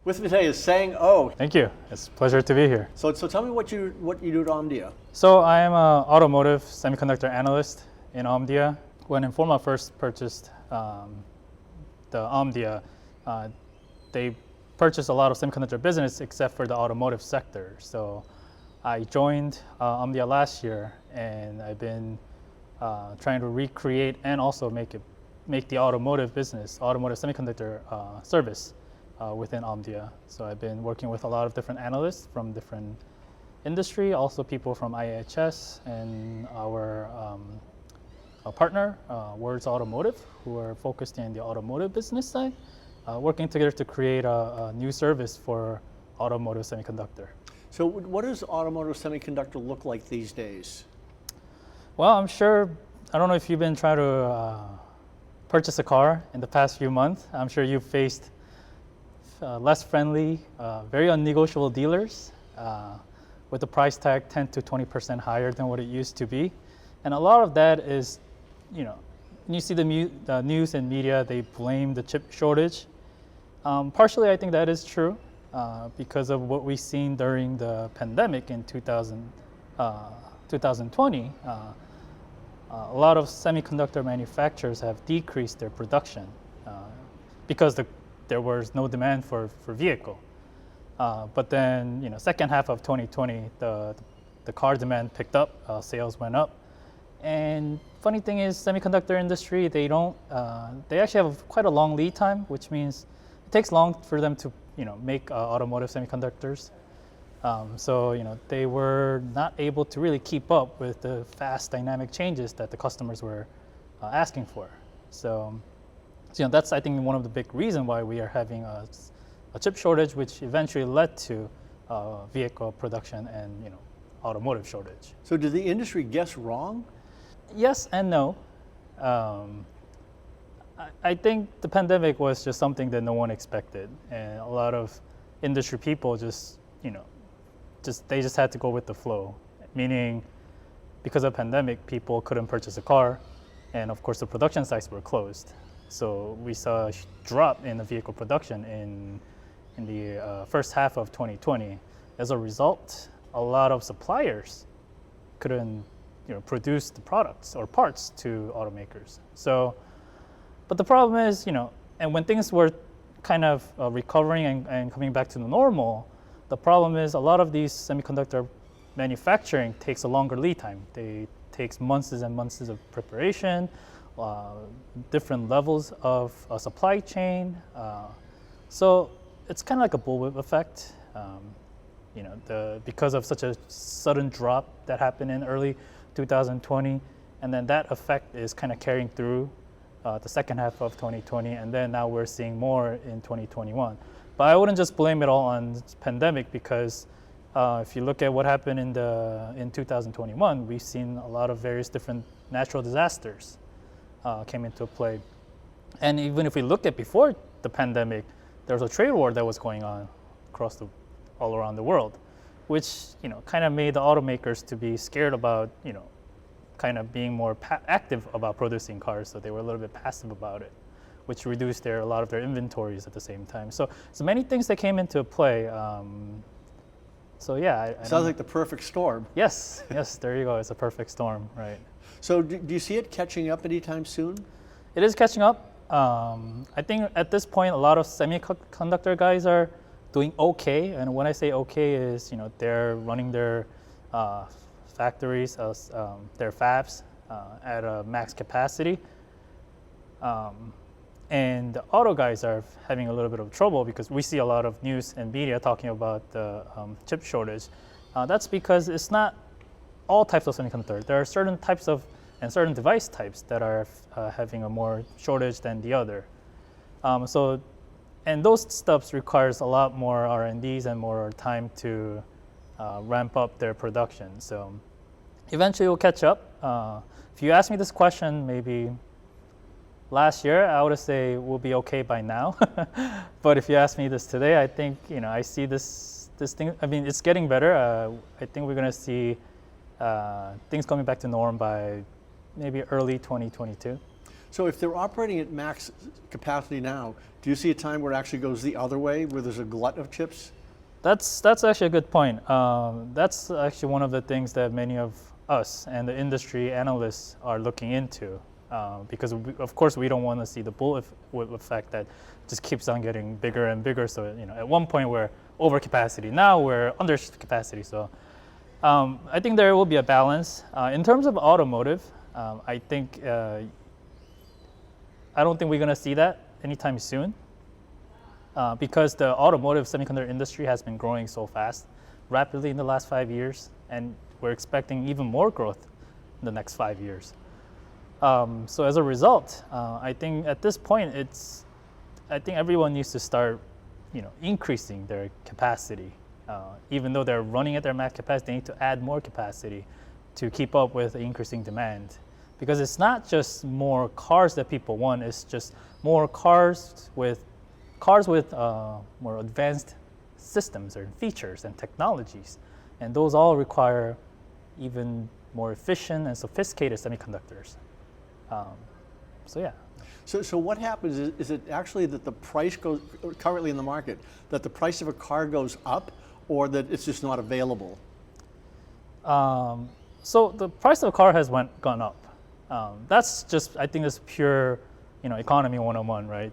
With me today is Sang Oh. Thank you. It's a pleasure to be here. So tell me what you do at Omdia. So I am an automotive semiconductor analyst in Omdia. When Informa first purchased the Omdia, they purchased a lot of semiconductor business except for the automotive sector. So I joined Omdia last year, and I've been trying to recreate and also make the automotive business, automotive semiconductor service within Omdia. So I've been working with a lot of different analysts from different industry, also people from IHS and our partner, Words Automotive, who are focused in the automotive business side, working together to create a new service for automotive semiconductor. So what does automotive semiconductor look like these days? Well, I'm sure, I don't know if you've been trying to purchase a car in the past few months. I'm sure you've faced less friendly, very unnegotiable dealers with the price tag 10 to 20% higher than what it used to be. And a lot of that is, when you see the news and media, they blame the chip shortage. Partially, I think that is true because of what we've seen during the pandemic in 2020. A lot of semiconductor manufacturers have decreased their production because there was no demand for vehicle. But then, second half of 2020, the car demand picked up, sales went up. And funny thing is, semiconductor industry, they actually have quite a long lead time, which means it takes long for them to, make automotive semiconductors. So, they were not able to really keep up with the fast dynamic changes that the customers were asking for. So, that's, I think, one of the big reasons why we are having a chip shortage, which eventually led to vehicle production and, automotive shortage. So did the industry guess wrong? Yes and no. I think the pandemic was just something that no one expected, and a lot of industry people they just had to go with the flow. Meaning, because of the pandemic, people couldn't purchase a car, and of course the production sites were closed. So we saw a drop in the vehicle production in the first half of 2020. As a result, a lot of suppliers couldn't produce the products or parts to automakers. So, but the problem is, and when things were kind of recovering and coming back to the normal, the problem is a lot of these semiconductor manufacturing takes a longer lead time. It takes months and months of preparation, different levels of supply chain. So it's kind of like a bullwhip effect. Because of such a sudden drop that happened in early 2020, and then that effect is kind of carrying through the second half of 2020, and then now we're seeing more in 2021. But I wouldn't just blame it all on the pandemic, because if you look at what happened in 2021, we've seen a lot of various different natural disasters came into play. And even if we look at before the pandemic, there was a trade war that was going on all around the world, which kind of made the automakers to be scared about kind of being more active about producing cars. So they were a little bit passive about it, which reduced a lot of their inventories at the same time. So many things that came into play. So yeah, sounds like the perfect storm. Yes, there you go. It's a perfect storm, right? So do you see it catching up anytime soon? It is catching up. I think at this point, a lot of semiconductor guys are doing okay. And when I say okay is, they're running their factories, their fabs at a max capacity. And the auto guys are having a little bit of trouble because we see a lot of news and media talking about the chip shortage. That's because it's not all types of semiconductor. There are certain types of and certain device types that are having a more shortage than the other. And those stuffs requires a lot more R&Ds and more time to ramp up their production. So eventually we'll catch up. If you ask me this question maybe last year, I would say we'll be okay by now. But if you ask me this today, I think I see this thing. I mean, it's getting better. I think we're going to see things coming back to norm by maybe early 2022. So if they're operating at max capacity now, do you see a time where it actually goes the other way, where there's a glut of chips? That's actually a good point. That's actually one of the things that many of us and the industry analysts are looking into, because of course we don't want to see the bull effect that just keeps on getting bigger and bigger. So at one point we're overcapacity. Now we're under capacity. So I think there will be a balance. In terms of automotive, I don't think we're going to see that anytime soon. Because the automotive semiconductor industry has been growing so fast, rapidly in the last 5 years, and we're expecting even more growth in the next 5 years. So as a result, I think at this point, I think everyone needs to start, increasing their capacity. Even though they're running at their max capacity, they need to add more capacity to keep up with the increasing demand. Because it's not just more cars that people want; it's just more cars with more advanced systems or features and technologies. And those all require even more efficient and sophisticated semiconductors. So yeah. So what happens is it actually that the price goes, currently in the market, that the price of a car goes up, or that it's just not available? So the price of a car has gone up. That's just, I think, it's pure, economy 101, right?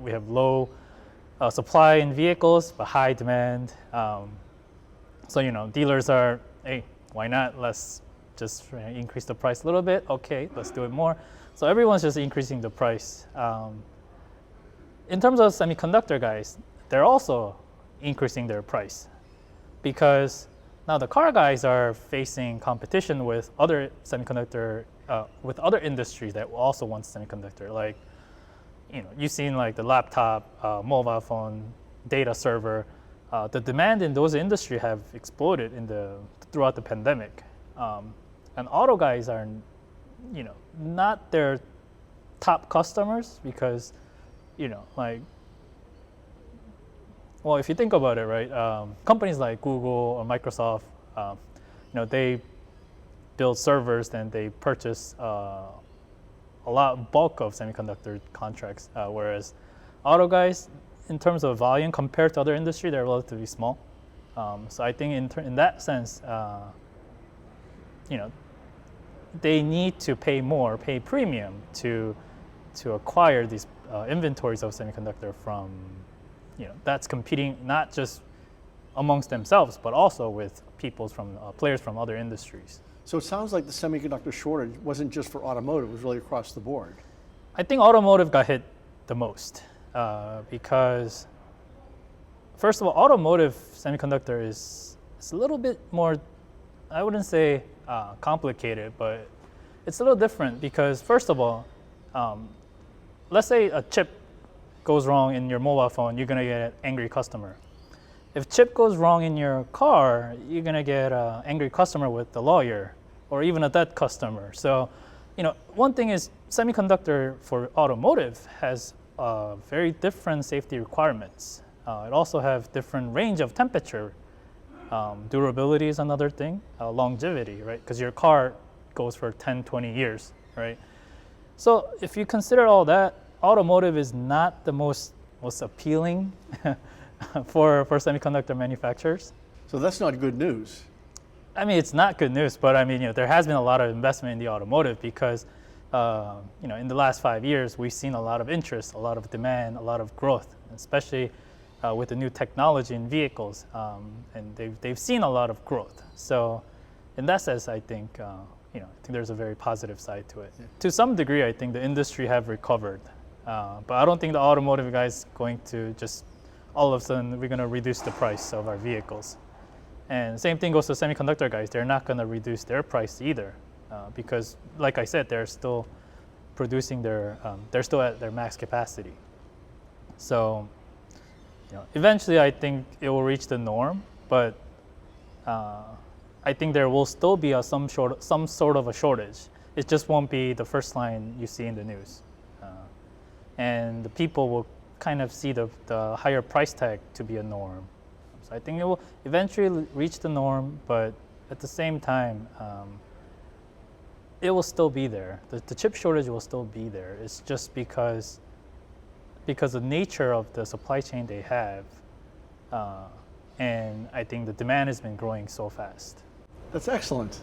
We have low supply in vehicles, but high demand. So dealers are, hey, why not? Let's just increase the price a little bit. Okay, let's do it more. So everyone's just increasing the price. In terms of semiconductor guys, they're also increasing their price, because now the car guys are facing competition with other semiconductor, with other industries that also want semiconductor, like you've seen like the laptop, mobile phone, data server. The demand in those industries have exploded throughout the pandemic, and auto guys are, not their top customers, because, well, if you think about it, right, companies like Google or Microsoft, they build servers, then they purchase a lot bulk of semiconductor contracts, whereas auto guys, in terms of volume compared to other industry, they're relatively small. So I think in that sense, they need to pay premium to acquire these inventories of semiconductor from, that's competing not just amongst themselves, but also with players from other industries. So it sounds like the semiconductor shortage wasn't just for automotive, it was really across the board. I think automotive got hit the most, because first of all, automotive semiconductor is a little bit more, I wouldn't say complicated, but it's a little different, because first of all, let's say a chip goes wrong in your mobile phone, you're gonna get an angry customer. If chip goes wrong in your car, you're gonna get an angry customer with the lawyer, or even a dead customer. So, one thing is semiconductor for automotive has very different safety requirements. It also have different range of temperature. Durability is another thing, longevity, right? Because your car goes for 10, 20 years, right? So if you consider all that, automotive is not the most appealing for semiconductor manufacturers. So that's not good news. I mean, it's not good news, but I mean, there has been a lot of investment in the automotive, because, in the last 5 years, we've seen a lot of interest, a lot of demand, a lot of growth, especially with the new technology in vehicles, and they've seen a lot of growth. So, in that sense, I think there's a very positive side to it. Yeah. To some degree, I think the industry have recovered, but I don't think the automotive guys going to just all of a sudden we're going to reduce the price of our vehicles. And same thing goes to semiconductor guys. They're not going to reduce their price either, because, like I said, they're still producing they're still at their max capacity. So, eventually, I think it will reach the norm, but I think there will still be some sort of a shortage. It just won't be the first line you see in the news, and the people will kind of see the higher price tag to be a norm. So I think it will eventually reach the norm, but at the same time, it will still be there. The chip shortage will still be there. It's just because the nature of the supply chain they have, and I think the demand has been growing so fast. That's excellent.